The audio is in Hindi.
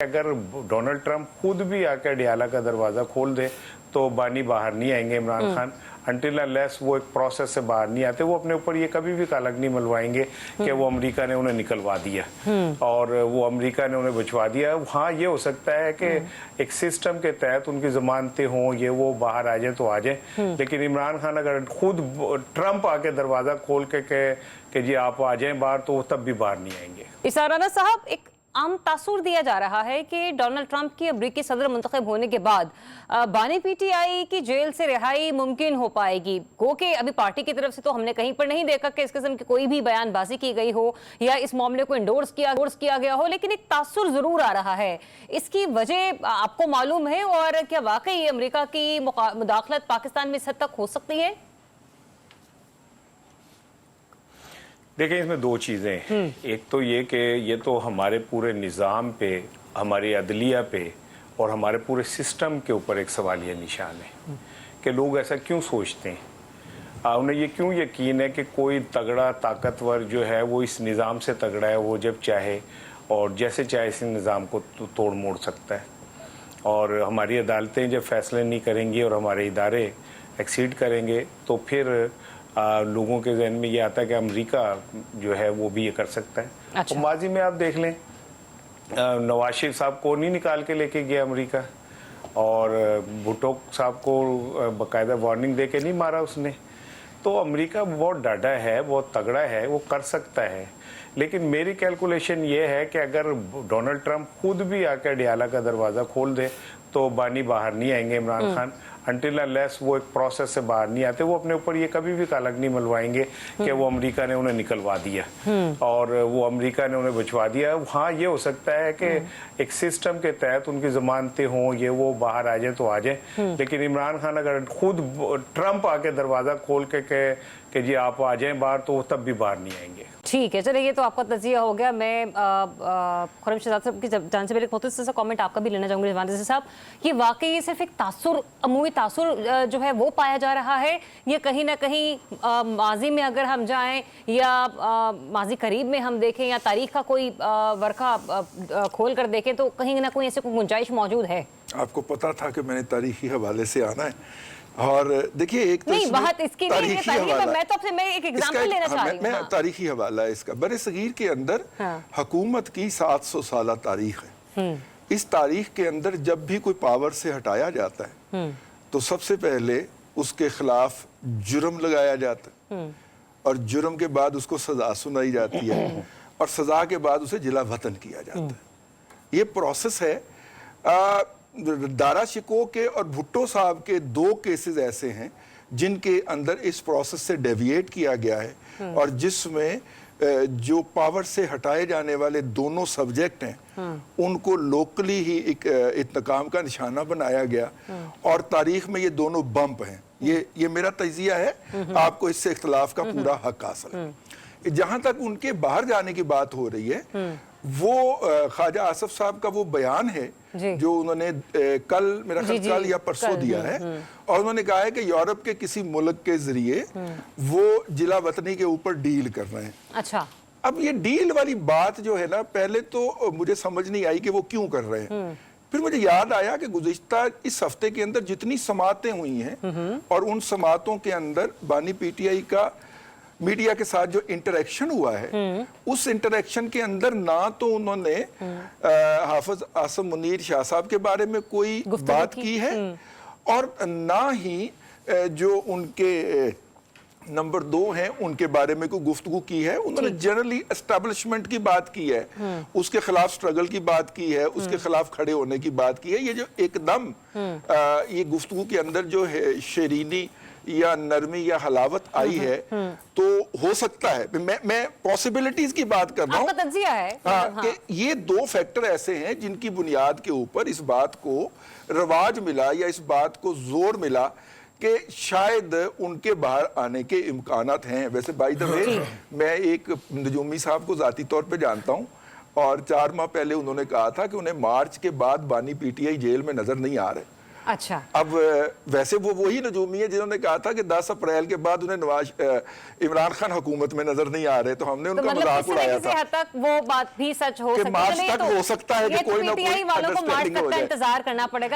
अगर डोनाल्ड ट्रंप खुद भी आकर अडियाला का दरवाज़ा खोल दे तो बानी बाहर नहीं आएंगे इमरान खान, अनटिल अनलेस वो एक प्रोसेस से बाहर नहीं आते। वो अपने ऊपर ये कभी भी कालक नहीं मलवाएंगे कि वो अमेरिका ने उन्हें निकलवा दिया और वो अमेरिका ने उन्हें बचवा दिया। हाँ, ये हो सकता है कि एक सिस्टम के तहत उनकी जमानतें हों, ये वो बाहर आ जाए तो आ जाए, लेकिन इमरान खान अगर खुद ट्रंप आके दरवाज़ा खोल के कहे कि जी आप आ जाएं बाहर, तो वो तब भी बाहर नहीं आएंगे। इसार राना साहब, एक आम तासुर दिया जा रहा है कि डोनाल्ड ट्रंप की अमरीकी सदर मुंतखब होने के बाद बानी पीटीआई की जेल से रिहाई मुमकिन हो पाएगी। गो कि अभी पार्टी की तरफ से तो हमने कहीं पर नहीं देखा कि इस किस्म की कोई भी बयानबाजी की गई हो या इस मामले को इंडोर्स किया गया हो, लेकिन एक तासुर जरूर आ रहा है। इसकी वजह आपको मालूम है, और क्या वाकई अमरीका की मुदाखलत पाकिस्तान में इस हद तक हो सकती है? देखिए, इसमें दो चीज़ें हैं। एक तो ये कि ये तो हमारे पूरे निज़ाम पे, हमारी अदलिया पे और हमारे पूरे सिस्टम के ऊपर एक सवालिया निशान है कि लोग ऐसा क्यों सोचते हैं। उन्हें ये क्यों यकीन है कि कोई तगड़ा ताकतवर जो है वो इस निज़ाम से तगड़ा है, वो जब चाहे और जैसे चाहे इस निज़ाम को तोड़ मोड़ सकता है। और हमारी अदालतें जब फैसले नहीं करेंगी और हमारे इदारे एक्सीड करेंगे तो फिर लोगों के जहन में ये आता है कि अमेरिका जो है वो भी ये कर सकता है। अच्छा। तो माजी में आप देख लें, नवाज शरीफ साहब को नहीं निकाल के लेके गया अमेरिका, और भुट्टो साहब को बाकायदा वार्निंग दे के नहीं मारा उसने। तो अमेरिका बहुत डाढ़ा है, बहुत तगड़ा है, वो कर सकता है। लेकिन मेरी कैलकुलेशन ये है कि अगर डोनाल्ड ट्रंप खुद भी आकर अडियाला का दरवाज़ा खोल दे तो बानी बाहर नहीं आएंगे इमरान खान, अनटिल अनलेस वो एक प्रोसेस से बाहर नहीं आते। वो अपने ऊपर ये कभी भी कालक नहीं मलवाएंगे कि वो अमेरिका ने उन्हें निकलवा दिया और वो अमेरिका ने उन्हें बचवा दिया। हाँ, ये हो सकता है कि एक सिस्टम के तहत उनकी जमानतें हों, ये वो बाहर आ जाए तो आ जाए, लेकिन इमरान खान अगर खुद ट्रंप आके दरवाज़ा खोल के कहे कि जी आप आ जाएं बाहर, तो वो तब भी बाहर नहीं आएंगे। ठीक है, चलिए, ये तो आपका तजिया हो गया। मैं खुर्रम शहजाद साहब की जान से पहले बहुत सा कमेंट आपका भी लेना चाहूँगी। जवान साहब, ये वाकई सिर्फ एक तासुर, अमूमी तासुर जो है वो पाया जा रहा है, ये कहीं ना कहीं माजी में अगर हम जाएं या माजी करीब में हम देखें या तारीख का कोई वर्का खोल कर देखें तो कहीं ना कहीं ऐसे कोई गुंजाइश मौजूद है? आपको पता था कि मैंने तारीखी हवाले से आना है, और देखिए एक तो नहीं, बात इसकी नहीं है, मैं तो आपसे एक एग्जांपल लेना चाह रही हूं। मैं तारीखी हवाला है इसका। बरे सगीर के अंदर हुकूमत की 700 साल तारीख है। इस तारीख के अंदर जब भी कोई पावर से हटाया जाता है तो सबसे पहले उसके खिलाफ जुर्म लगाया जाता है, और जुर्म के बाद उसको सजा सुनाई जाती है, और सजा के बाद उसे जिला वतन किया जाता है। ये प्रोसेस है। दारा शिको के और भुट्टो साहब के 2 केसेस ऐसे हैं जिनके अंदर इस प्रोसेस से डेविएट किया गया है, और जिसमें जो पावर से हटाए जाने वाले दोनों सब्जेक्ट हैं उनको लोकली ही एक इंतकाम का निशाना बनाया गया, और तारीख में ये दोनों बम्प हैं। ये मेरा तजिया है, आपको इससे इख्तलाफ का पूरा हक हासिल है। जहां तक उनके बाहर जाने की बात हो रही है, वो ख्वाजा आसफ साहब का वो बयान है जो उन्होंने कल, मेरा ख्याल कल या परसों दिया है, और उन्होंने कहा है कि यूरोप के किसी मुल्क के जरिए वो जिला वतनी के ऊपर डील कर रहे हैं। अच्छा, अब ये डील वाली बात जो है ना, पहले तो मुझे समझ नहीं आई कि वो क्यों कर रहे हैं। फिर मुझे याद आया कि गुज़िश्ता इस हफ्ते के अंदर जितनी समातें हुई हैं और उन समातों के अंदर बानी पीटीआई का मीडिया के साथ जो इंटरेक्शन हुआ है, उस इंटरेक्शन के अंदर ना तो उन्होंने हाफिज आसम मुनीर शाह साहब के बारे में कोई बात की है, और ना ही जो उनके नंबर 2 हैं उनके बारे में कोई गुफ्तगू की है। उन्होंने जनरली एस्टेब्लिशमेंट की बात की है, उसके खिलाफ स्ट्रगल की बात की है, उसके खिलाफ खड़े होने की बात की है। ये जो एकदम ये गुफ्तगू के अंदर जो है शेरीनी या नरमी या हलावत आई है, तो हो सकता है, मैं पॉसिबिलिटीज की बात कर रहा हूं। आपका तज्जिया है। हाँ, कि ये 2 फैक्टर ऐसे हैं जिनकी बुनियाद के ऊपर इस बात को रवाज मिला या इस बात को जोर मिला कि शायद उनके बाहर आने के इम्कानात हैं। वैसे बाय द वे, मैं एक नजूमी साहब को जाती तौर पे जानता हूं, और 4 माह पहले उन्होंने कहा था कि उन्हें मार्च के बाद बानी पीटीआई जेल में नजर नहीं आ रहे, अच्छा, अब वैसे वो वही नजूमी है जिन्होंने कहा था कि 10 अप्रैल के बाद उन्हें इमरान खान हुकूमत में नजर नहीं आ रहे, तो हमने उनका मतलब मजाक किसी न उड़ाया किसी था हद तक वो बात भी सच हो कि सकती है। मार्च चलिए, तक हो सकता है कि ये तो कोई ना कोई PTI वालों को मार्च अंडरस्टैंडिंग तक हो का जाए। इंतजार करना पड़ेगा।